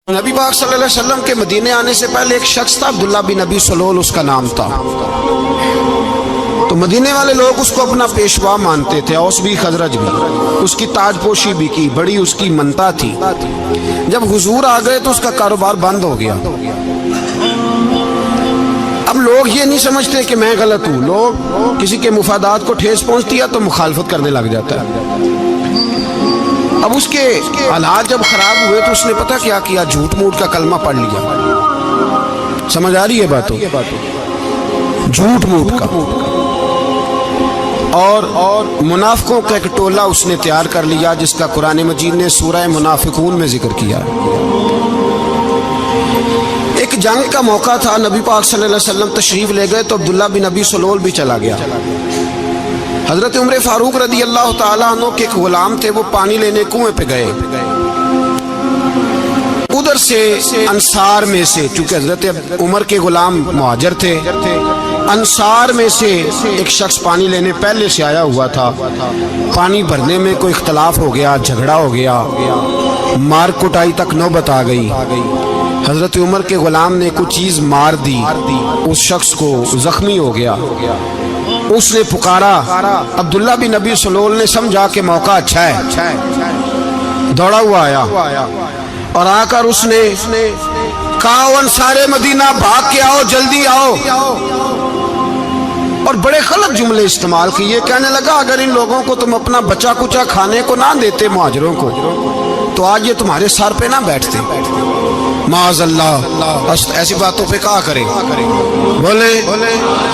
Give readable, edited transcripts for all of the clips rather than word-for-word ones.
نبی پاک صلی اللہ علیہ وسلم کے مدینے آنے سے پہلے ایک شخص تھا، عبداللہ بن ابی سلول اس کا نام تھا۔ تو مدینے والے لوگ اس کو اپنا پیشوا مانتے تھے، اوس بھی خزرج بھی، اس کی تاج پوشی بھی کی، بڑی اس کی منتا تھی۔ جب حضور آ گئے تو اس کا کاروبار بند ہو گیا۔ اب لوگ یہ نہیں سمجھتے کہ میں غلط ہوں، لوگ کسی کے مفادات کو ٹھیس پہنچتی ہے تو مخالفت کرنے لگ جاتا ہے۔ اب اس کے حالات جب خراب ہوئے تو اس نے پتہ کیا کیا، جھوٹ موٹ کا کلمہ پڑھ لیا۔ سمجھ آ رہی ہے باتوں؟ جھوٹ موٹ کا، اور منافقوں کا ایک ٹولہ اس نے تیار کر لیا، جس کا قرآن مجید نے سورہ منافقون میں ذکر کیا۔ ایک جنگ کا موقع تھا، نبی پاک صلی اللہ علیہ وسلم تشریف لے گئے تو عبداللہ بن ابی سلول بھی چلا گیا۔ حضرت عمر فاروق رضی اللہ تعالیٰ عنہ کے ایک غلام تھے، وہ پانی لینے کنویں پہ گئے۔ ادھر سے انصار میں سے، چونکہ حضرت عمر کے غلام مہاجر تھے، انصار میں سے ایک شخص پانی لینے پہلے سے آیا ہوا تھا۔ پانی بھرنے میں کوئی اختلاف ہو گیا، جھگڑا ہو گیا، مار کٹائی تک نوبت آ گئی۔ حضرت عمر کے غلام نے کچھ چیز مار دی، اس شخص کو زخمی ہو گیا۔ اس نے پکارا، عبداللہ بن ابی سلول نے سمجھا کہ موقع اچھا ہے، دوڑا ہوا آیا اور آ کر اس نے کہا، انصار مدینہ بھاگ کے آؤ، جلدی آؤ، اور بڑے غلط جملے استعمال کیے۔ کہنے لگا، اگر ان لوگوں کو تم اپنا بچا کچا کھانے کو نہ دیتے مہاجروں کو، تو آج یہ تمہارے سر پہ نہ بیٹھتے۔ معاذ اللہ، ایسی باتوں پہ کہا کرے، بولے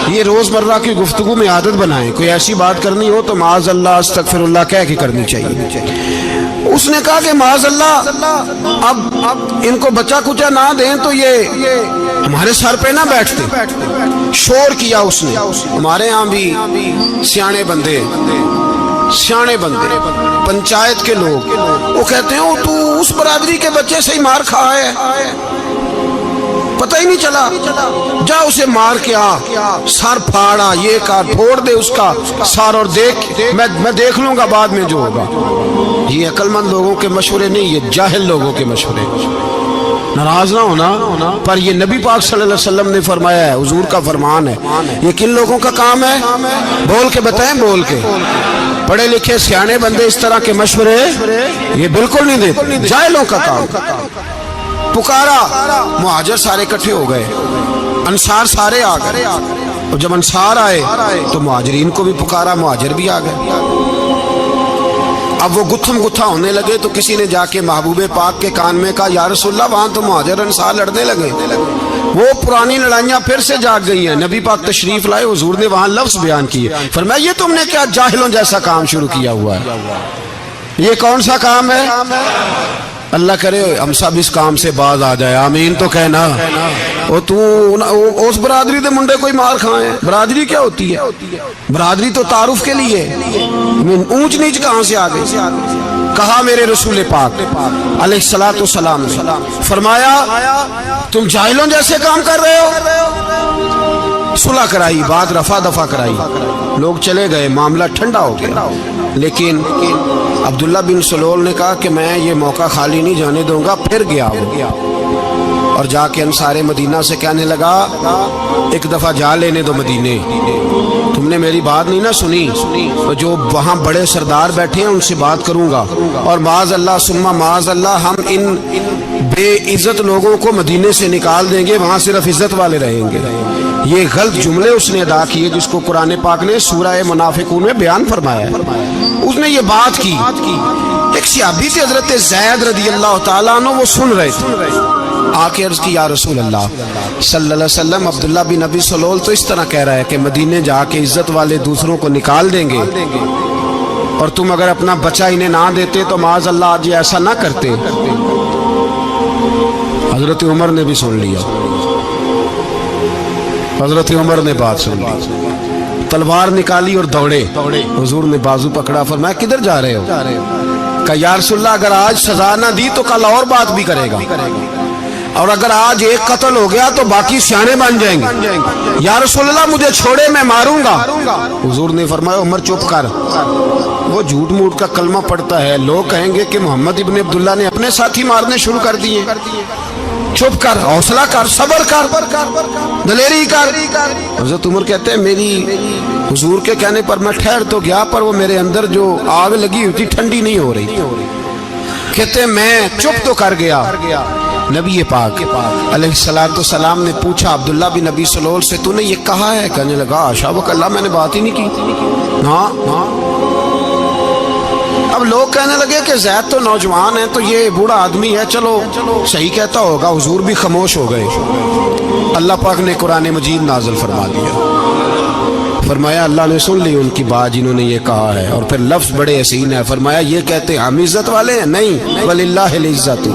یہ روز مرہ کی گفتگو میں عادت بنائیں، کوئی ایسی بات کرنی ہو تو معاذ اللہ استغفر اللہ کہہ کے کرنی چاہیے۔ اس نے کہا کہ معاذ اللہ، اب ان کو بچا کچا نہ دیں تو یہ ہمارے سر پہ نہ بیٹھتے۔ شور کیا اس نے۔ ہمارے ہاں بھی سیانے بندے پنچایت کے لوگ، وہ کہتے ہیں تو اس برادری کے بچے سے ہی مار کھا ہے، پتہ ہی نہیں چلا، جا اسے مار کے آ، سر پھاڑا، یہ کہا پھوڑ دے اس کا سر، اور دیکھ میں دیکھ لوں گا بعد میں جو ہوگا۔ یہ عقل مند لوگوں کے مشورے نہیں، یہ جاہل لوگوں کے مشورے۔ ناراض نہ ہونا، پر یہ نبی پاک صلی اللہ علیہ وسلم نے فرمایا ہے، حضور کا فرمان ہے۔ یہ کن لوگوں کا کام ہے؟ بول کے بتائیں، بول کے۔ پڑھے لکھے سیانے بندے اس طرح کے مشورے یہ بالکل نہیں دیتے، جاہلوں کا کام۔ پکارا، مہاجر سارے اکٹھے ہو گئے، انصار سارے آ گئے، اور جب انصار آئے تو مہاجرین کو بھی پکارا، مہاجر بھی آ گئے۔ اب وہ گتھم گتھا ہونے لگے تو کسی نے جا کے محبوب پاک کے کان میں کہا، یا رسول اللہ، وہاں تو مہاجر انصار لڑنے لگے۔ وہ پرانی لڑائیاں پھر سے جاگ گئی ہیں۔ نبی پاک تشریف لائے، حضور نے وہاں لفظ بیان کیے، فرمایا یہ تم نے کیا جاہلوں جیسا کام شروع کیا ہوا ہے؟ یہ کون سا کام ہے؟ اللہ کرے ہم سب اس کام سے باز آ جائے، آمین تو کہنا۔ اس برادری دے منڈے کوئی مار کھائے، برادری کیا ہوتی ہے؟ برادری تو تعارف کے لیے، اونچ نیچ کہاں سے آ گئی؟ کہا میرے رسول پاک علیہ الصلوۃ والسلام نے، فرمایا تم جاہلوں جیسے کام کر رہے ہو۔ صلح کرائی، بات رفع دفع کرائی، لوگ چلے گئے، معاملہ ٹھنڈا ہو گیا۔ لیکن عبداللہ بن سلول نے کہا کہ میں یہ موقع خالی نہیں جانے دوں گا۔ پھر گیا وہ، اور جا کے انصار مدینہ سے کہنے لگا، ایک دفعہ جا لینے دو مدینے، تم نے میری بات نہیں نہ سنی، جو وہاں بڑے سردار بیٹھے ہیں ان سے بات کروں گا، اور معاذ اللہ ثم معاذ اللہ ہم ان بے عزت لوگوں کو مدینے سے نکال دیں گے، وہاں صرف عزت والے رہیں گے۔ یہ غلط جملے اس نے ادا کیے جس کو قرآن پاک نے سورہ منافقون میں بیان فرمایا ہے۔ اس نے یہ بات کی، ایک صحابی تھے حضرت زید رضی اللہ تعالیٰ عنہ، وہ سن رہے تھے، آ کے عرض کی، یا رسول اللہ صلی اللہ علیہ وسلم، عبداللہ بن ابی سلول تو اس طرح کہہ رہا ہے کہ مدینے جا کے عزت والے دوسروں کو نکال دیں گے، اور تم اگر اپنا بچہ انہیں نہ دیتے تو معاذ اللہ آج ایسا نہ کرتے۔ حضرت عمر نے بھی سن لیا، حضرت عمر نے بات سن لی، تلوار نکالی اور دوڑے۔ حضور نے بازو پکڑا، فرمایا کدھر جا رہے ہو؟ کہ یا رسول اللہ اگر آج سزا نہ دی تو کل اور بات بھی کرے گا، اور اگر آج ایک قتل ہو گیا تو باقی سیانے بن جائیں گے، یا رسول اللہ مجھے چھوڑے میں ماروں گا۔ حضور نے فرمایا عمر چپ کر، وہ جھوٹ موٹ کا کلمہ پڑھتا ہے، لوگ کہیں گے کہ محمد ابن عبداللہ نے اپنے ساتھی مارنے شروع کر دیے، چپ کر، حوصلہ کر، صبر کر، دلیری کر۔ حضرت عمر کہتے ہیں میری حضور کے کہنے پر میں ٹھہر تو گیا، پر وہ میرے اندر جو آگ لگی ہوئی تھی ٹھنڈی نہیں ہو رہی تھی۔ کہتے ہیں میں چپ تو کر گیا۔ نبی پاک علیہ السلام نے پوچھا عبداللہ بن نبی سلول سے تو نے یہ کہا ہے؟ کہنے لگا حاشا وک اللہ میں نے بات ہی نہیں کی۔ ہاں اب لوگ کہنے لگے کہ زید تو نوجوان ہے تو یہ بوڑھا آدمی ہے، چلو صحیح کہتا ہوگا۔ حضور بھی خاموش ہو گئے۔ اللہ پاک نے قرآن مجید نازل فرما دیا، فرمایا اللہ نے سن لی ان کی بات جنہوں نے یہ کہا ہے، اور پھر لفظ بڑے حسین ہے، فرمایا یہ کہتے ہم عزت والے ہیں؟ نہیں، وللہ العزت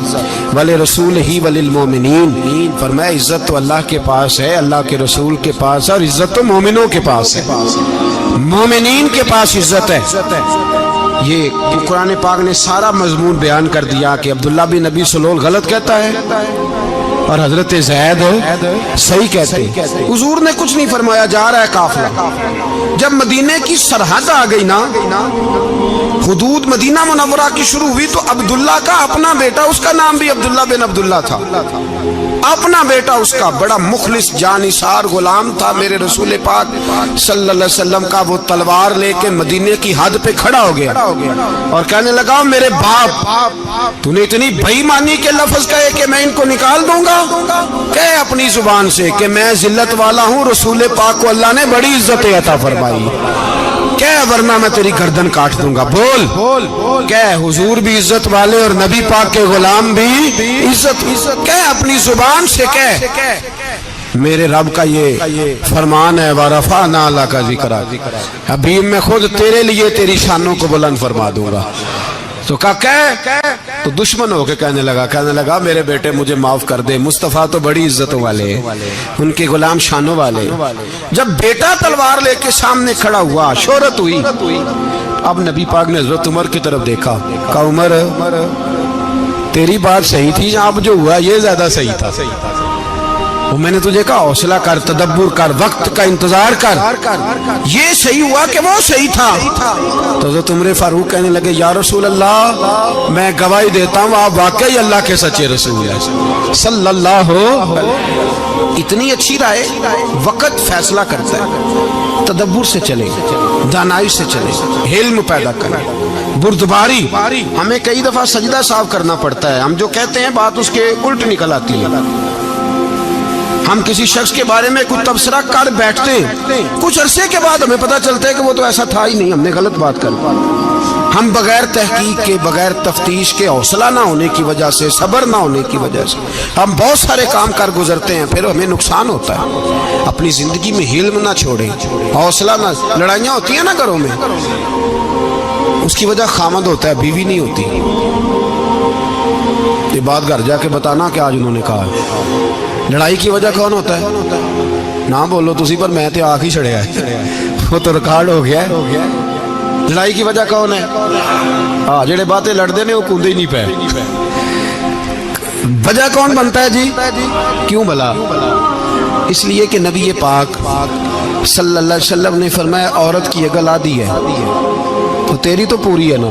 ولرسولہ وللمؤمنین، فرمایا عزت تو اللہ کے پاس ہے، اللہ کے رسول کے پاس ہے، اور عزت تو مومنوں کے پاس ہے، مومنین کے پاس عزت ہے۔ یہ قرآن پاک نے سارا مضمون بیان کر دیا کہ عبداللہ بن نبی سلول غلط کہتا ہے اور حضرت زید صحیح کہتے ہیں۔ حضور نے کچھ نہیں فرمایا، جا رہا ہے قافلہ۔ جب مدینے کی سرحد آ گئی نا، حدود مدینہ منورہ کی شروع ہوئی، تو عبداللہ کا اپنا بیٹا، اس کا نام بھی عبداللہ بن عبداللہ تھا، اپنا بیٹا اس کا بڑا مخلص جانثار غلام تھا میرے رسول پاک صلی اللہ علیہ وسلم کا، وہ تلوار لے کے مدینے کی حد پہ کھڑا ہو گیا اور کہنے لگا میرے باپ تو نے اتنی بے ایمانی کے لفظ کہے کہ میں ان کو نکال دوں گا؟ کہے اپنی زبان سے کہ میں ذلت والا ہوں، رسول پاک کو اللہ نے بڑی عزت عطا فرمائی، کہے ورنہ میں تیری گردن کاٹ دوں گا۔ بول کہے حضور بھی عزت والے اور نبی پاک کے غلام بھی عزت، کہے اپنی زبان سے کہے میرے رب کا یہ فرمان ہے وَرَفَعْنَا لَكَ ذِكْرَكَ، ابھی میں خود تیرے لیے تیری شانوں کو بلند فرما دوں گا۔ تو کہا تو دشمن ہو کے کہنے لگا میرے بیٹے مجھے معاف کر دے، مصطفیٰ تو بڑی عزتوں والے ہیں، ان کے غلام شانوں والے۔ جب بیٹا تلوار لے کے سامنے کھڑا ہوا، شہرت ہوئی، اب نبی پاک نے حضرت عمر کی طرف دیکھا، کہا عمر تیری بات صحیح تھی، اب جو ہوا یہ زیادہ صحیح تھا، وہ میں نے تجھے کہا حوصلہ کر، تدبر کر، وقت کا انتظار کر، یہ صحیح ہوا کہ وہ صحیح تھا۔ تو حضرت عمر فاروق کہنے لگے یا رسول اللہ میں گواہی دیتا ہوں آپ واقعی اللہ کے سچے رسول ہیں صلی اللہ علیہ۔ اتنی اچھی رائے، وقت فیصلہ کرتا ہے، تدبر سے چلے، دانائی سے چلے، علم پیدا کرے، بردباری۔ ہمیں کئی دفعہ سجدہ صاف کرنا پڑتا ہے، ہم جو کہتے ہیں بات اس کے الٹ نکل آتی ہے۔ ہم کسی شخص کے بارے میں کچھ تبصرہ کر بیٹھتے ہیں، کچھ عرصے کے بعد ہمیں پتہ چلتا ہے کہ وہ تو ایسا تھا ہی نہیں، ہم نے غلط بات کر۔ ہم بغیر تحقیق کے، بغیر تفتیش کے، حوصلہ نہ ہونے کی وجہ سے، صبر نہ ہونے کی وجہ سے ہم بہت سارے کام کر گزرتے ہیں، پھر ہمیں نقصان ہوتا ہے۔ اپنی زندگی میں علم نہ چھوڑیں، حوصلہ نہ، لڑائیاں ہوتی ہیں نا گھروں میں، اس کی وجہ خامد ہوتا ہے، بیوی نہیں ہوتی۔ یہ بات گھر جا کے بتانا کہ آج انہوں نے کہا لڑائی کی وجہ کون ہوتا ہے؟ نہ بولو تسی، پر میں تے آنکھ ہی چھڑیا ہے، وہ تو ریکارڈ ہو گیا ہے۔ لڑائی کی وجہ کون ہے؟ ہاں جڑے باتیں لڑتے ہیں وہ کودے ہی نہیں پے۔ وجہ کون بنتا ہے جی؟ کیوں بھلا؟ اس لیے کہ نبی پاک صلی اللہ علیہ وسلم نے فرمایا عورت کی اگل آدھی ہے تو تیری تو پوری ہے نا،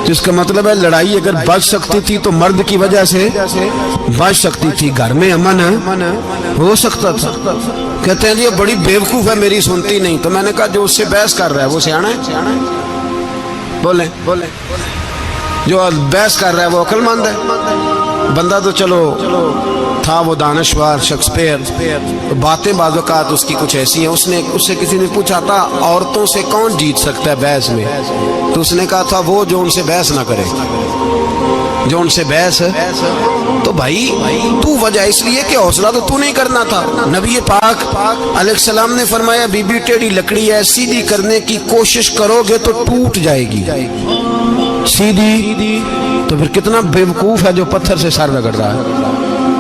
جس کا مطلب ہے لڑائی اگر بچ سکتی تھی تو مرد کی وجہ سے بچ سکتی تھی، گھر میں امن ہو سکتا تھا۔ کہتے ہیں جی یہ بڑی بیوقوف ہے، میری سنتی نہیں۔ تو میں نے کہا جو اس سے بحث کر رہا ہے وہ سیانا ہے؟ بولیں جو بحث کر رہا ہے وہ عقل مند ہے؟ بندہ تو چلو تھا وہ دانشور شیکسپیئر، باتیں بعض اوقات اس کی کچھ ایسی ہیں۔ اس سے کسی نے پوچھا تھا عورتوں سے کون جیت سکتا ہے بحث میں، تو اس نے کہا تھا وہ جو ان سے بحث نہ کرے، جو ان سے بحث۔ تو بھائی تو وجہ اس لیے کہ حوصلہ تو نہیں کرنا تھا۔ نبی پاک علیہ السلام نے فرمایا بی بی ٹیڑھی لکڑی ہے، سیدھی کرنے کی کوشش کرو گے تو ٹوٹ جائے گی، سیدھی تو پھر کتنا بیوقوف ہے جو پتھر سے سر رگڑ رہا ہے۔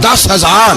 10,000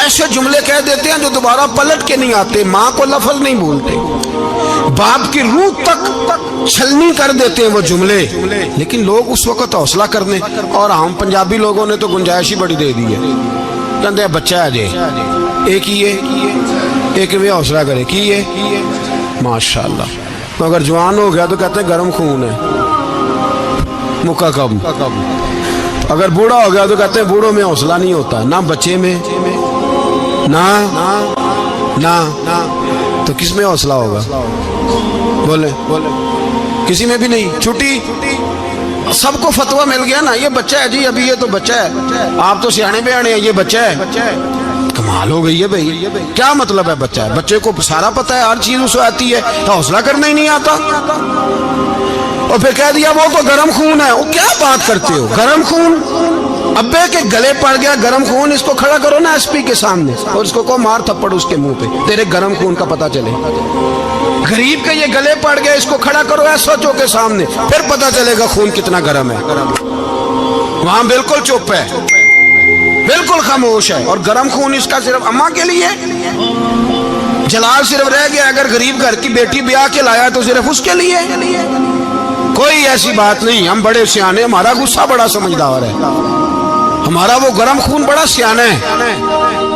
ایسے جملے کہہ دیتے ہیں جو دوبارہ پلٹ کے نہیں آتے، ماں کو لفظ نہیں بولتے، باپ کی روح تک چھلنی کر دیتے ہیں وہ جملے، لیکن لوگ اس وقت حوصلہ کرنے، اور ہم پنجابی لوگوں نے تو گنجائش ہی بڑی دے دی ہے، کہتے ہیں بچہ ہے جی ایک ہی ہے، ایک میں حوصلہ کرے کی ہے ماشاءاللہ، تو اگر جوان ہو گیا تو کہتے ہیں گرم خون ہے مکہ کب، اگر بوڑھا ہو گیا تو کہتے ہیں بوڑھوں میں حوصلہ نہیں ہوتا، نہ بچے میں نہ تو کس میں حوصلہ ہوگا؟ بولے کسی میں بھی نہیں۔ چھٹی سب کو فتویٰ مل گیا نا، یہ بچہ ہے جی، ابھی یہ تو بچہ ہے، آپ تو سیانے بیانے ہیں، یہ بچہ ہے، کمال ہو گئی ہے بھائی، کیا مطلب ہے بچہ ہے؟ بچے کو سارا پتہ ہے، ہر چیز اسے آتی ہے، حوصلہ کرنا ہی نہیں آتا، اور پھر کہہ دیا وہ تو گرم خون ہے۔ وہ کیا بات کرتے ہو، گرم خون؟ ابے کے گلے پڑ گیا گرم خون، اس کو کھڑا کرو نا ایس پی کے سامنے اور اس کو مار تھپڑ اس کے منہ پہ، تیرے گرم خون کا پتہ چلے۔ غریب کے یہ گلے پڑ گیا، اس کو کھڑا کرو ایس ایچ او کے سامنے، پھر پتہ چلے گا خون کتنا گرم ہے۔ وہاں بالکل چپ ہے، بالکل خاموش ہے، اور گرم خون اس کا صرف اماں کے لیے، جلال صرف رہ گیا اگر غریب گھر کی بیٹی بیاہ کے لایا تو صرف اس کے لیے، کوئی ایسی بات نہیں۔ ہم بڑے سیانے، ہمارا غصہ بڑا سمجھدار ہے، ہمارا وہ گرم خون بڑا سیانا ہے،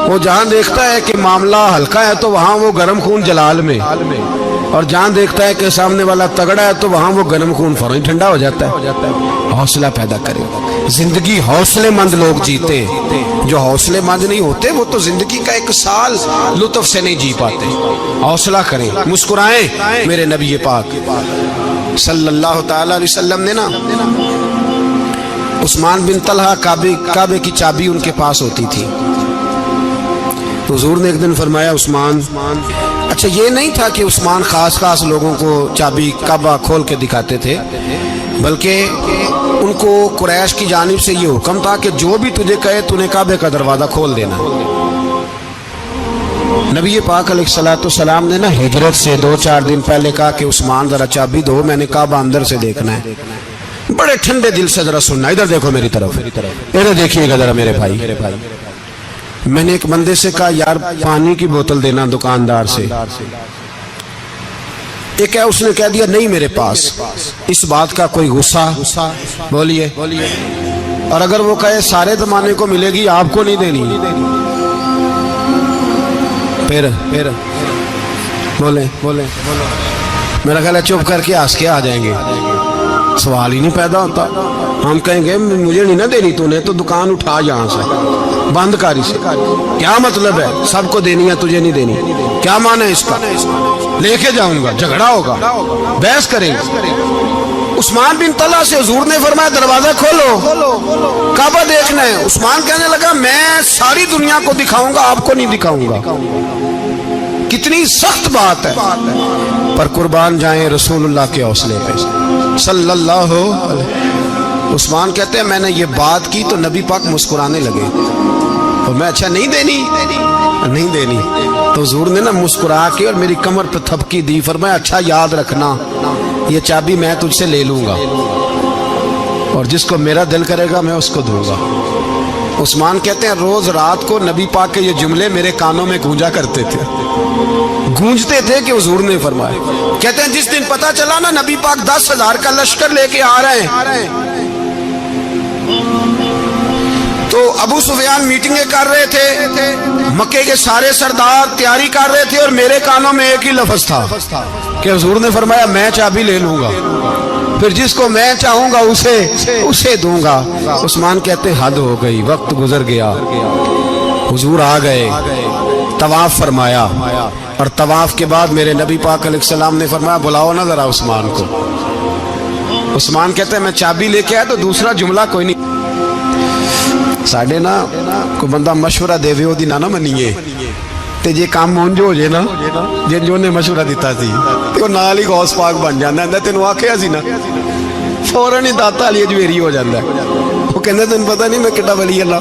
وہ جہاں دیکھتا ہے کہ معاملہ ہلکا ہے تو وہاں وہ گرم خون جلال میں، اور جہاں دیکھتا ہے کہ سامنے والا تگڑا ہے تو وہاں وہ گرم خون فوراً ٹھنڈا ہو جاتا ہے۔ حوصلہ پیدا کرے، زندگی حوصلے مند لوگ جیتے، جو حوصلے مند نہیں ہوتے وہ تو زندگی کا ایک سال لطف سے نہیں جی پاتے۔ حوصلہ کریں، مسکرائیں۔ میرے نبی پاک صلی اللہ تعالی علیہ وسلم نے نا عثمان بن طلحہ، کعبے کی چابی ان کے پاس ہوتی تھی، حضور نے ایک دن فرمایا عثمان، اچھا یہ نہیں تھا کہ عثمان خاص لوگوں کو چابی کعبہ کھول کے دکھاتے تھے، بلکہ ان کو قریش کی جانب سے یہ حکم تھا کہ جو بھی تجھے کہے تو نے کعبے کا دروازہ کھول دینا۔ نبی پاک علیہ الصلوۃ والسلام نے نا ہجرت سے 2-4 دن پہلے کہا کہ عثمان ذرا چابی دو، میں نے کعبہ اندر سے دیکھنا ہے۔ بڑے ٹھنڈے دل سے ذرا سننا، ادھر دیکھو میری طرف، ادھر دیکھیے گا ذرا میرے بھائی۔ میں نے ایک بندے سے کہا یار پانی کی بوتل دینا دکاندار سے، ایک ہے اس نے کہہ دیا نہیں میرے پاس، اس بات کا کوئی غصہ؟ بولیے، اور اگر وہ کہے سارے زمانے کو ملے گی آپ کو نہیں دینی، پھر بولے میرا خیال ہے چپ کر کے ہنس کے آ جائیں گے، سوال ہی نہیں پیدا ہوتا۔ ہم کہیں گے مجھے نہیں نہ دینی، تو نے تو دکان اٹھا یہاں سے، بند کاری سے، کیا مطلب ہے سب کو دینی ہے تجھے نہیں دینی؟ کیا معنی ہے اس کا؟ لے کے جاؤں گا، جھگڑا ہوگا، بحث کریں گے۔ عثمان بن طلحہ سے حضور نے فرمایا دروازہ کھولو، کعبہ دیکھنا ہے۔ عثمان کہنے لگا میں ساری دنیا کو دکھاؤں گا، آپ کو نہیں دکھاؤں گا۔ کتنی سخت بات ہے، پر قربان جائیں رسول اللہ کے حوصلے پہ صلی اللہ علیہ۔ عثمان کہتے ہیں میں نے یہ بات کی تو نبی پاک مسکرانے لگے، اور میں اچھا نہیں دینی، تو حضور نے نا مسکرا کے اور میری کمر پہ تھپکی دی، فرمایا اچھا یاد رکھنا یہ چابی میں تجھ سے لے لوں گا، اور جس کو میرا دل کرے گا میں اس کو دوں گا۔ عثمان کہتے ہیں روز رات کو نبی پاک کے یہ جملے میرے کانوں میں گونجا کرتے تھے، گونجتے تھے کہ حضور نے فرمایا۔ کہتے ہیں جس دن پتا چلا نا نبی پاک 10,000 کا لشکر لے کے آ رہے ہیں، تو ابو سفیان میٹنگیں کر رہے تھے، مکے کے سارے سردار تیاری کر رہے تھے، اور میرے کانوں میں ایک ہی لفظ تھا کہ حضور نے فرمایا میں چابی لے لوں گا، پھر جس کو میں چاہوں گا اسے دوں گا۔ عثمان کہتے حد ہو گئی، وقت گزر گیا، حضور آ گئے، طواف فرمایا، اور طواف کے بعد میرے نبی پاک علیہ السلام نے فرمایا بلاؤ نا ذرا عثمان کو۔ عثمان کہتے ہیں میں چابی لے کے آیا تو دوسرا جملہ کوئی نہیں۔ ساڈے نا کوئی بندہ مشورہ دے وہ دی نہ منیے تے جے کام مونج ہو جائے نا، جن جو نے مشورہ دیتا سی تے وہ نال ہی غوث پاک بن جاندا ہے، تینوں آکھیا سی نا، فوراً ہی داتا علی اجمیری ہو جاندا ہے۔ وہ کہندا تینوں پتہ نہیں میں کڈا ولی اللہ،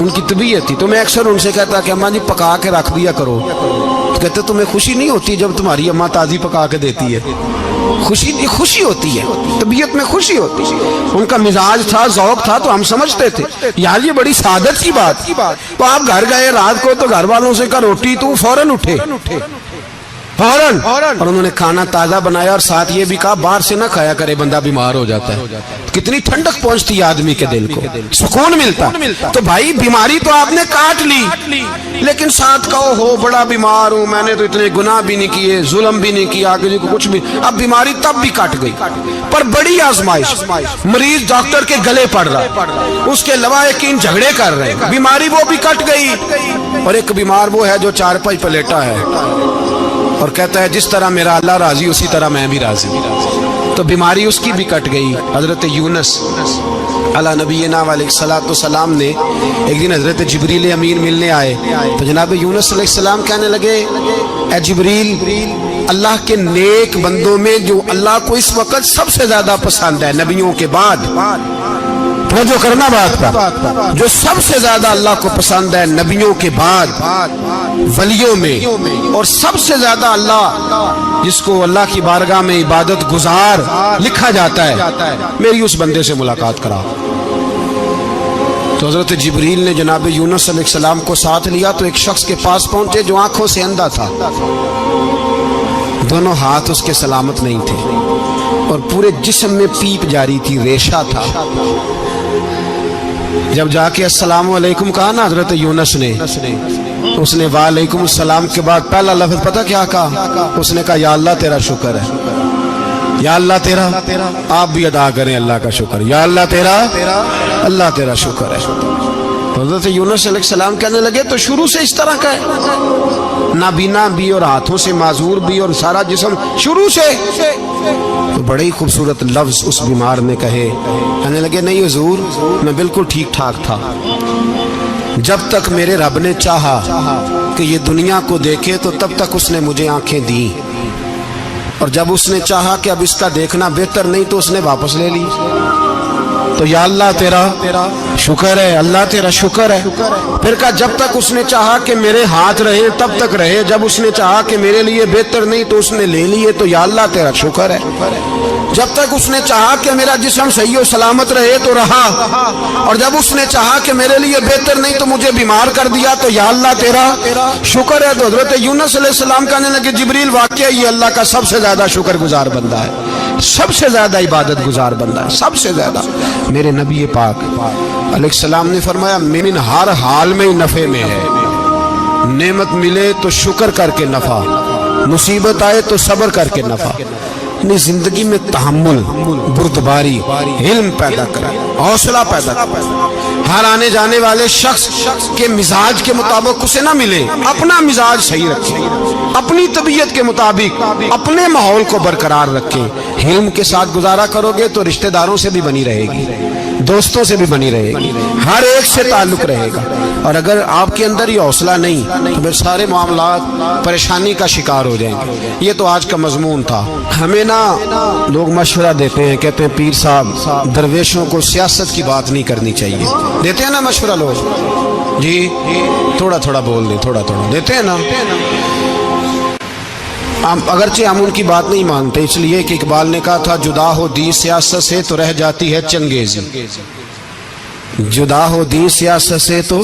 ان کی طبیعت تھی. تو میں اکثر ان سے کہتا کہ اماں جی پکا کے رکھ دیا کرو. تو کہتے تمہیں خوشی نہیں ہوتی جب تمہاری اماں تازی پکا کے دیتی ہے؟ خوشی ہوتی ہے, طبیعت میں خوشی ہوتی ہے. ان کا مزاج تھا, ذوق تھا, تو ہم سمجھتے تھے یار یہ بڑی سعادت کی بات. تو آپ گھر گئے رات کو تو گھر والوں سے کہا روٹی, تو فوراً اٹھے فوراً, اور انہوں نے کھانا تازہ بنایا اور ساتھ یہ بھی کہا باہر سے نہ کھایا کرے, بندہ بیمار ہو جاتا ہے. کتنی ٹھنڈک پہنچتی ہے آدمی کے دل کو, سکون ملتا. تو بھائی بیماری تو آپ نے کاٹ لی, لیکن ساتھ کہو ہو بڑا بیمار ہوں, میں نے تو اتنے گناہ بھی نہیں کیے, ظلم بھی نہیں کیا, کسی کو کچھ بھی. اب بیماری تب بھی کٹ گئی, پر بڑی آزمائش. مریض ڈاکٹر کے گلے پڑ رہا, اس کے لواحقین جھگڑے کر رہے ہیں, بیماری وہ بھی کٹ گئی. اور ایک بیمار وہ ہے جو چارپائی پہ لیٹا ہے اور کہتا ہے جس طرح میرا اللہ راضی اسی طرح میں بھی راضی. تو بیماری اس کی بھی کٹ گئی. حضرت یونس علی نبینا علیہ الصلوۃ والسلام نے ایک دن حضرت جبریل امین ملنے آئے, تو جناب یونس علیہ السلام کہنے لگے اے جبریل, اللہ کے نیک بندوں میں جو اللہ کو اس وقت سب سے زیادہ پسند ہے نبیوں کے بعد, جو کرنا بات پر, جو سب سے زیادہ اللہ کو پسند ہے نبیوں کے بعد ولیوں میں, اور سب سے زیادہ اللہ جس کو اللہ کی بارگاہ میں عبادت گزار لکھا جاتا ہے, میری اس بندے سے ملاقات کرا. تو حضرت جبریل نے جناب یونس علیہ السلام کو ساتھ لیا تو ایک شخص کے پاس پہنچے جو آنکھوں سے اندھا تھا, دونوں ہاتھ اس کے سلامت نہیں تھے اور پورے جسم میں پیپ جاری تھی, ریشہ تھا. جب جا کے السلام علیکم کہا نا حضرت یونس نے, اس نے وعلیکم السلام کے بعد پہلا لفظ پتہ کیا کہا؟ اس نے کہا یا اللہ تیرا شکر ہے, یا اللہ تیرا, آپ بھی ادا کریں اللہ کا شکر, یا اللہ تیرا, اللہ تیرا شکر ہے. حضرت یونس علیہ السلام کہنے لگے تو شروع سے اس طرح کا ہے, نابینا بھی اور ہاتھوں سے معذور بھی اور سارا جسم شروع سے. تو بڑے ہی خوبصورت لفظ اس بیمار نے کہے, کہنے لگے نہیں حضور میں بالکل ٹھیک ٹھاک تھا, جب تک میرے رب نے چاہا کہ یہ دنیا کو دیکھے تو تب تک اس نے مجھے آنکھیں دی, اور جب اس نے چاہا کہ اب اس کا دیکھنا بہتر نہیں تو اس نے واپس لے لی. تو یا اللہ تیرا شکر ہے, اللہ تیرا شکر ہے. پھر کہا جب تک اس نے چاہا کہ میرے ہاتھ رہے تب تک رہے, جب اس نے چاہا کہ میرے لیے بہتر نہیں تو اس نے لے لیے, تو یا اللہ تیرا شکر ہے. جب تک اس نے چاہا کہ میرا جسم صحیح و سلامت رہے تو رہا, اور جب اس نے چاہا کہ میرے لیے بہتر نہیں تو مجھے بیمار کر دیا, تو یا اللہ تیرا شکر ہے. تو حضرت یونس علیہ السلام کہنے لگے جبریل واقعہ یہ اللہ کا سب سے زیادہ شکر گزار بندہ ہے, سب سے زیادہ عبادت گزار بندہ ہے, سب سے زیادہ. میرے نبی پاک علیہ السلام نے فرمایا مومن ہر حال میں نفع میں ہے, نعمت ملے تو شکر کر کے نفع, مصیبت آئے تو صبر کر کے نفع. اپنی زندگی میں تحمل, بردباری, علم پیدا کرے, حوصلہ پیدا کرے. ہر آنے جانے والے شخص کے مزاج کے مطابق اسے نہ ملے, اپنا مزاج صحیح رکھے, اپنی طبیعت کے مطابق اپنے ماحول کو برقرار رکھے. علم کے ساتھ گزارا کرو گے تو رشتہ داروں سے بھی بنی رہے گی, دوستوں سے بھی بنی رہے گی, ہر ایک سے تعلق رہے گا. اور اگر آپ کے اندر یہ حوصلہ نہیں تو پھر سارے معاملات پریشانی کا شکار ہو جائیں گے. یہ تو آج کا مضمون تھا. ہمیں نا لوگ مشورہ دیتے ہیں, کہتے ہیں پیر صاحب درویشوں کو سیاست کی بات نہیں کرنی چاہیے, دیتے ہیں نا مشورہ لوگ, جی تھوڑا تھوڑا بول دیں, تھوڑا تھوڑا دیتے ہیں نا. اگرچہ ہم ان کی بات نہیں مانتے, اس لیے کہ اقبال نے کہا تھا جدا ہو دین سیاست سے تو رہ جاتی ہے چنگیزی, جدا ہو دین سیاست سے تو.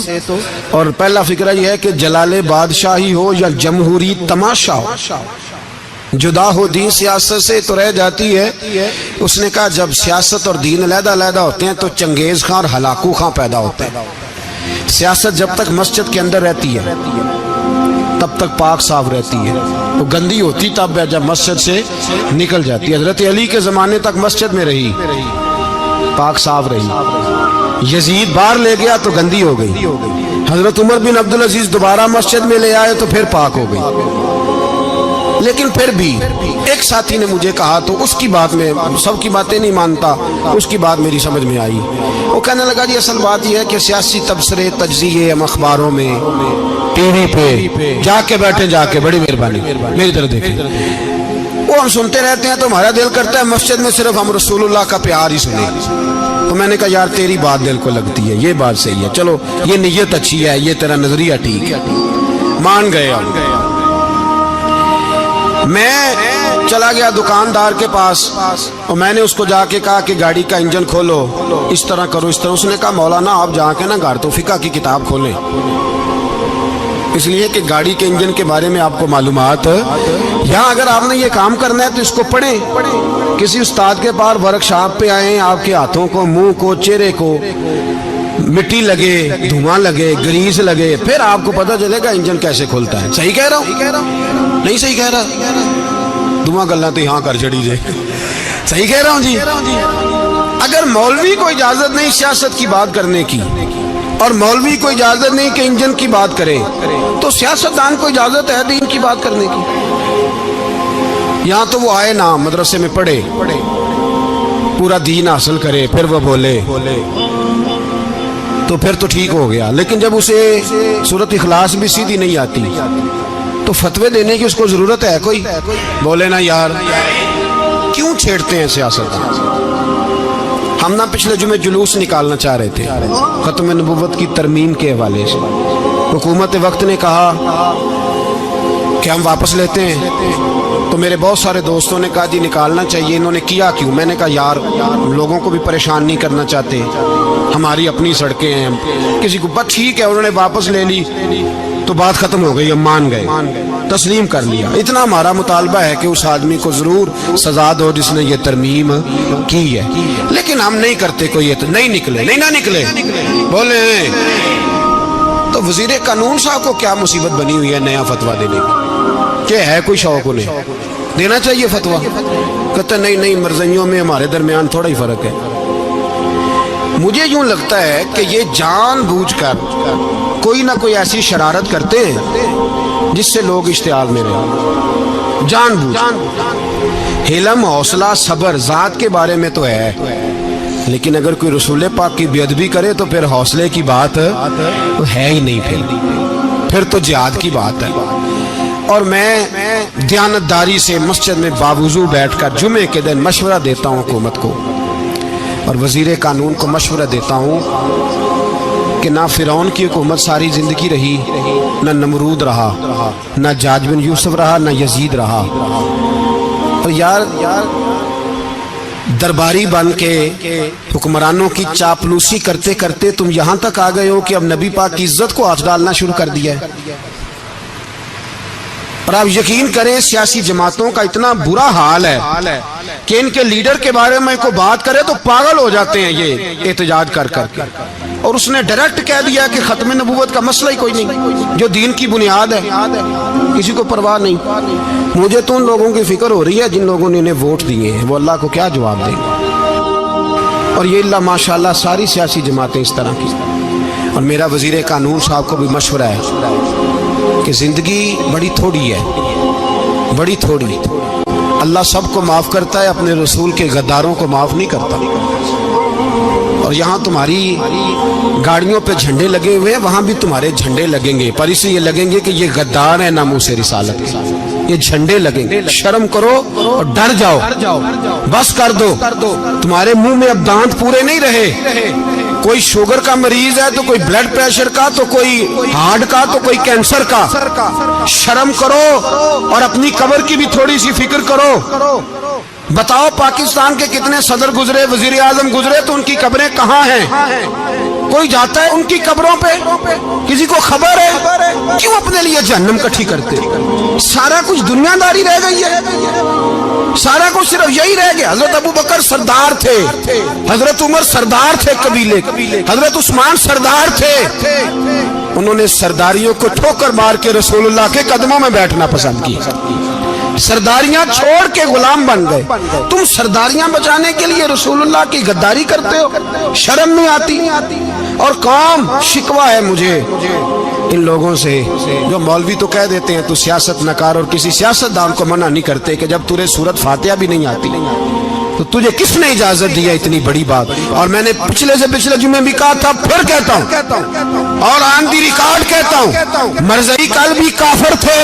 اور پہلا فکرہ یہ ہے کہ جلال بادشاہی ہو یا جمہوری تماشا ہو, جدا ہو دین سیاست سے تو رہ جاتی ہے. اس نے کہا جب سیاست اور دین علیحدہ علیحدہ ہوتے ہیں تو چنگیز خان اور ہلاکو خان پیدا ہوتے ہیں. سیاست جب تک مسجد کے اندر رہتی ہے تب تک پاک صاف رہتی ہے, وہ گندی ہوتی تب جب مسجد سے نکل جاتی ہے. حضرت علی کے زمانے تک مسجد میں رہی, پاک صاف رہی. یزید باہر لے گیا تو گندی ہو گئی. حضرت عمر بن عبدالعزیز دوبارہ مسجد میں لے آئے تو پھر پاک ہو گئی. لیکن پھر بھی ایک ساتھی نے مجھے کہا, تو اس کی بات میں سب کی باتیں نہیں مانتا, اس کی بات میری سمجھ میں آئی. وہ کہنے لگا جی اصل بات یہ ہے کہ سیاسی تبصرے تجزیے ہم اخباروں میں ٹی وی پہ جا کے بیٹھے, جا کے بڑی مہربانی میری طرف دیکھیں, وہ ہم سنتے رہتے ہیں تو ہمارا دل کرتا ہے مسجد میں صرف ہم رسول اللہ کا پیار ہی سنیں. تو میں نے کہا یار تیری بات دل کو لگتی ہے، یہ بات صحیح ہے، چلو یہ نیت اچھی ہے، یہ تیرا نظریہ ٹھیک ہے، مان گئے ہم۔ میں چلا گیا دکاندار کے پاس اور میں نے اس کو جا کے کہا کہ گاڑی کا انجن کھولو، اس طرح کرو، اس طرح۔ اس نے کہا مولانا آپ جا کے نا گارتو فقہ کی کتاب کھولیں، اس لیے کہ گاڑی کے انجن کے بارے میں آپ کو معلومات، یہاں اگر آپ نے یہ کام کرنا ہے تو اس کو پڑھیں، کسی استاد کے پاس ورک شاپ پہ آئیں، آپ کے ہاتھوں کو، منہ کو، چہرے کو مٹی لگے، دھواں لگے، گریس لگے، پھر آپ کو پتہ چلے گا انجن کیسے کھلتا ہے۔ صحیح کہہ رہا ہوں؟ نہیں صحیح کہہ رہا؟ دھواں گلنا تو یہاں کر چڑی جے، صحیح کہہ رہا ہوں جی۔ اگر مولوی کو اجازت نہیں سیاست کی بات کرنے کی، اور مولوی کو اجازت نہیں کہ انجن کی بات کرے، تو سیاستدان کو اجازت ہے دین کی بات کرنے کی؟ یہاں تو وہ آئے نا مدرسے میں پڑھے، پورا دین حاصل کرے، پھر وہ بولے تو پھر تو ٹھیک ہو گیا، لیکن جب اسے سورۃ اخلاص بھی سیدھی نہیں آتی تو فتوے دینے کی اس کو ضرورت ہے کوئی؟ بولے نا یار کیوں چھیڑتے ہیں سیاست؟ ہم نا پچھلے جمعے جلوس نکالنا چاہ رہے تھے ختم نبوت کی ترمیم کے حوالے سے، حکومت وقت نے کہا کہ ہم واپس لیتے ہیں، تو میرے بہت سارے دوستوں نے کہا جی نکالنا چاہیے، انہوں نے کیا کیوں؟ میں نے کہا یار لوگوں کو بھی پریشان نہیں کرنا چاہتے، ہماری اپنی سڑکیں ہیں، کسی کو بس ٹھیک ہے، انہوں نے واپس لے لی تو بات ختم ہو گئی، ہم مان گئے، تسلیم کر لیا۔ اتنا ہمارا مطالبہ ہے کہ اس آدمی کو ضرور سزا دو جس نے یہ ترمیم کی ہے، لیکن ہم نہیں کرتے، کوئی نہیں نکلے، نہیں نہ نکلے بولے۔ تو وزیر قانون صاحب کو کیا مصیبت بنی ہوئی ہے نیا فتویٰ دینے کی؟ کہ ہے کوئی شوق انہیں دینا چاہیے فتویٰ؟ کہتے نہیں مرضیوں میں ہمارے درمیان تھوڑا ہی فرق ہے۔ مجھے یوں لگتا ہے کہ یہ جان بوجھ کر کوئی نہ کوئی ایسی شرارت کرتے ہیں جس سے لوگ اشتعال میں رہیں، جان بوجھ۔ حلم، حوصلہ، صبر ذات کے بارے میں تو ہے، لیکن اگر کوئی رسول پاک کی بے ادبی کرے تو پھر حوصلے کی بات ہے ہی نہیں، پھر تو جہاد کی بات ہے۔ اور میں دیانتداری سے مسجد میں باوضو بیٹھ کر جمعے کے دن مشورہ دیتا ہوں حکومت کو اور وزیر قانون کو مشورہ دیتا ہوں کہ نہ فرعون کی حکومت ساری زندگی رہی، نہ نمرود رہا، نہ جاج بن یوسف رہا، نہ یزید رہا، اور یار درباری بن کے حکمرانوں کی چاپلوسی کرتے کرتے تم یہاں تک آ گئے ہو کہ اب نبی پاک کی عزت کو ہاتھ ڈالنا شروع کر دیا ہے۔ اور آپ یقین کریں سیاسی جماعتوں کا اتنا برا حال ہے کہ ان کے لیڈر کے بارے میں کوئی بات کرے تو پاگل ہو جاتے ہیں یہ احتجاج کر کر کے، اور اس نے ڈائریکٹ کہہ دیا کہ ختم نبوت کا مسئلہ ہی کوئی نہیں، جو دین کی بنیاد ہے، کسی کو پرواہ نہیں۔ مجھے تو ان لوگوں کی فکر ہو رہی ہے جن لوگوں نے انہیں ووٹ دیے ہیں، وہ اللہ کو کیا جواب دیں گے؟ اور یہ اللہ ماشاءاللہ ساری سیاسی جماعتیں اس طرح کی۔ اور میرا وزیر قانون صاحب کو بھی مشورہ ہے کہ زندگی بڑی تھوڑی ہے، بڑی تھوڑی، اللہ سب کو معاف کرتا ہے، اپنے رسول کے غداروں کو معاف نہیں کرتا۔ اور یہاں تمہاری گاڑیوں پہ جھنڈے لگے ہوئے ہیں، وہاں بھی تمہارے جھنڈے لگیں گے، پر اس لیے لگیں گے کہ یہ غدار ہیں ناموس رسالت کے، یہ جھنڈے لگیں گے۔ شرم کرو اور ڈر جاؤ، بس کر دو، تمہارے منہ میں اب دانت پورے نہیں رہے۔ کوئی شوگر کا مریض ہے تو کوئی بلڈ پریشر کا، تو کوئی ہارٹ کا، تو کوئی کینسر کا۔ شرم کرو اور اپنی قبر کی بھی تھوڑی سی فکر کرو۔ بتاؤ پاکستان کے کتنے صدر گزرے، وزیر اعظم گزرے، تو ان کی قبریں کہاں ہیں؟ کوئی جاتا ہے ان کی قبروں پہ؟ کسی کو خبر ہے؟ کیوں اپنے لیے جہنم کٹھی کرتے؟ سارا کچھ دنیا داری رہ گئی ہے، سارا کچھ صرف یہی رہ گیا۔ حضرت ابو بکر سردار تھے، حضرت عمر سردار تھے قبیلے، حضرت عثمان سردار تھے، انہوں نے سرداریوں کو ٹھوکر مار کے رسول اللہ کے قدموں میں بیٹھنا پسند کیا، سرداریاں چھوڑ کے غلام بن گئے۔ تم سرداریاں بچانے کے لیے رسول اللہ کی غداری کرتے ہو، شرم نہیں آتی؟ اور قوم شکوہ ہے مجھے ان لوگوں سے جو مولوی تو کہہ دیتے ہیں تو سیاست نہ کر، اور کسی سیاستدان کو منع نہیں کرتے کہ جب تجھے سورت فاتحہ بھی نہیں آتی تو تجھے کس نے اجازت دیا اتنی بڑی بات؟ اور میں نے پچھلے سے پچھلے جمعے بھی کہا تھا، پھر کہتا ہوں اور آن دی ریکارڈ کہتا ہوں، مرزائی کل بھی کافر تھے،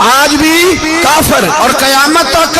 آج بھی کافر، اور قیامت تک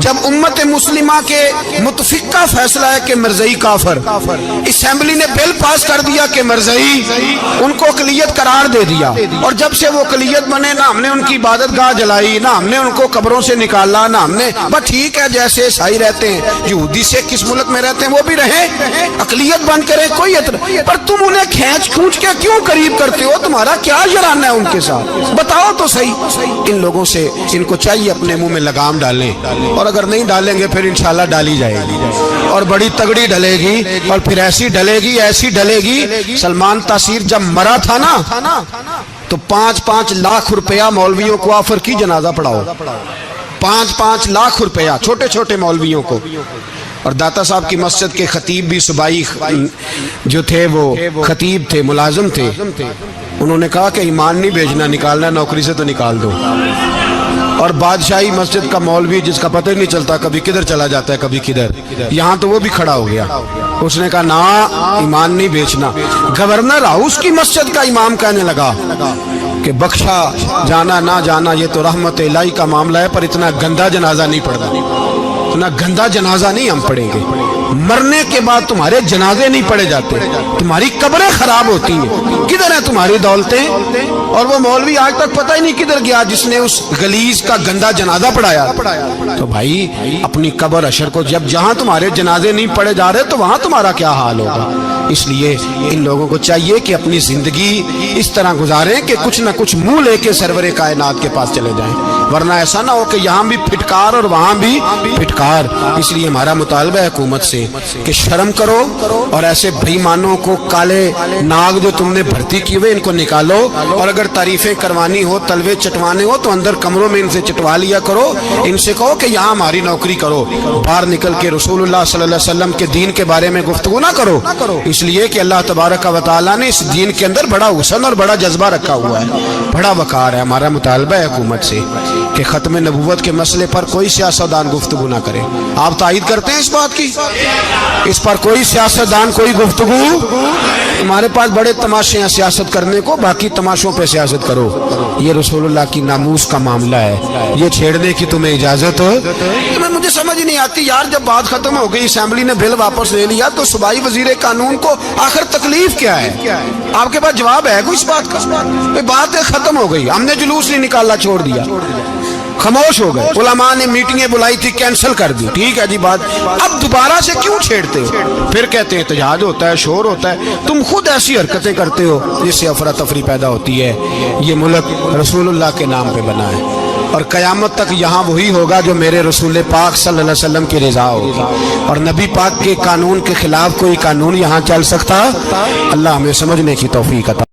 جب امت مسلمہ کے متفق کا فیصلہ ہے کہ مرزائی کافر، اسمبلی نے بل پاس کر دیا کہ مرزائی، ان کو اقلیت قرار دے دیا، اور جب سے وہ اقلیت بنے نہ ہم نے ان کی عبادت گاہ جلائی، نہ ہم نے ان کو قبروں سے نکالا، نہ ہم نے، بس ٹھیک ہے جیسے عیسائی رہتے ہیں، یہودی سے کس ملک میں رہتے ہیں وہ بھی رہیں، اقلیت بن کرے کوئی اعتراض، پر تم انہیں کھینچ کھونچ کے کیوں قریب کرتے ہو؟ تمہارا کیا جرانہ ہے ان کے ساتھ؟ بتاؤ تو صحیح۔ ان لوگوں سے ان کو چاہیے اپنے منہ میں لگام ڈالیں، اور اگر نہیں ڈالیں گے پھر انشاءاللہ ڈالی جائے گی، اور بڑی تگڑی ڈلے گی، اور پھر ایسی ڈلے گی ایسی ڈلے گی۔ سلمان تاثیر جب مرا تھا نا تو 5-5 لاکھ روپیہ مولویوں کو آفر کی جنازہ پڑھاؤ، 5-5 لاکھ روپیہ چھوٹے چھوٹے مولویوں کو۔ اور داتا صاحب کی مسجد کے خطیب بھی صوبائی جو تھے وہ خطیب تھے، ملازم تھے، انہوں نے کہا کہ ایمان نہیں بھیجنا، نکالنا نوکری سے تو نکال دو۔ اور بادشاہی مسجد کا مولوی جس کا پتہ ہی نہیں چلتا کبھی کدھر چلا جاتا ہے کبھی کدھر، یہاں تو وہ بھی کھڑا ہو گیا، اس نے کہا نا ایمان نہیں بیچنا۔ گورنر ہاؤس کی مسجد کا امام کہنے لگا کہ بخشا جانا نہ جانا یہ تو رحمت الہی کا معاملہ ہے، پر اتنا گندا جنازہ نہیں پڑھنا، اتنا گندا جنازہ نہیں ہم پڑھیں گے، مرنے کے بعد تمہارے جنازے نہیں پڑھے جاتے، تمہاری قبریں خراب ہوتی ہیں، کدھر ہیں تمہاری دولتیں؟ اور وہ مولوی آج تک پتہ ہی نہیں کدھر گیا جس نے اس غلیظ کا گندا جنازہ پڑھایا۔ تو بھائی اپنی قبر اشر کو، جب جہاں تمہارے جنازے نہیں پڑھے جا رہے تو وہاں تمہارا کیا حال ہوگا؟ اس لیے ان لوگوں کو چاہیے کہ اپنی زندگی اس طرح گزاریں کہ کچھ نہ کچھ منہ لے کے سرور کائنات کے پاس چلے جائیں، ورنہ ایسا نہ ہو کہ یہاں بھی پھٹکار اور وہاں بھی پھٹکار۔ اس لیے ہمارا مطالبہ ہے حکومت سے کہ شرم کرو، اور ایسے بےایمانوں کو، کالے ناگ جو تم نے بھرتی کیے ہوئے ان کو نکالو، اور اگر تعریفیں کروانی ہو، تلوے چٹوانے ہو تو اندر کمروں میں ان سے چٹوا لیا کرو، ان سے کہو کہ یہاں ہماری نوکری کرو، باہر نکل کے رسول اللہ صلی اللہ علیہ وسلم کے دین کے بارے میں گفتگو نہ کرو، اس لیے کہ اللہ تبارک و تعالیٰ نے اس دین کے اندر بڑا حسن اور بڑا جذبہ رکھا ہوا ہے، بڑا وقار ہے۔ ہمارا مطالبہ ہے حکومت سے کہ ختم نبوت کے مسئلے پر کوئی سیاستدان گفتگو نہ کرے۔ آپ تائید کرتے ہیں اس بات کی؟ اس پر کوئی سیاستدان کوئی گفتگو؟ ہمارے پاس بڑے تماشے ہیں سیاست کرنے کو، باقی تماشوں پہ سیاست کرو، یہ رسول اللہ کی ناموس کا معاملہ ہے، یہ چھیڑنے کی تمہیں اجازت ہو؟ مجھے سمجھ نہیں آتی یار، جب بات ختم ہو گئی، اسمبلی نے بل واپس لے لیا، تو صوبائی وزیر قانون کو آخر تکلیف کیا ہے؟ آپ کے پاس جواب ہے کوئی اس بات کا؟ بات ختم ہو گئی، ہم نے جلوس نہیں نکالنا، چھوڑ دیا، خاموش ہو گئے، علماء نے میٹنگیں بلائی تھی کینسل کر دی، ٹھیک ہے جی بات، اب دوبارہ سے کیوں چھیڑتے ہو؟ پھر کہتے ہیں احتجاج ہوتا ہے، شور ہوتا ہے، تم خود ایسی حرکتیں کرتے ہو جس سے افراتفری پیدا ہوتی ہے۔ یہ ملک رسول اللہ کے نام پہ بنا ہے، اور قیامت تک یہاں وہی ہوگا جو میرے رسول پاک صلی اللہ علیہ وسلم کی رضا ہوگی، اور نبی پاک کے قانون کے خلاف کوئی قانون یہاں چل سکتا؟ اللہ ہمیں سمجھنے کی توفیق عطا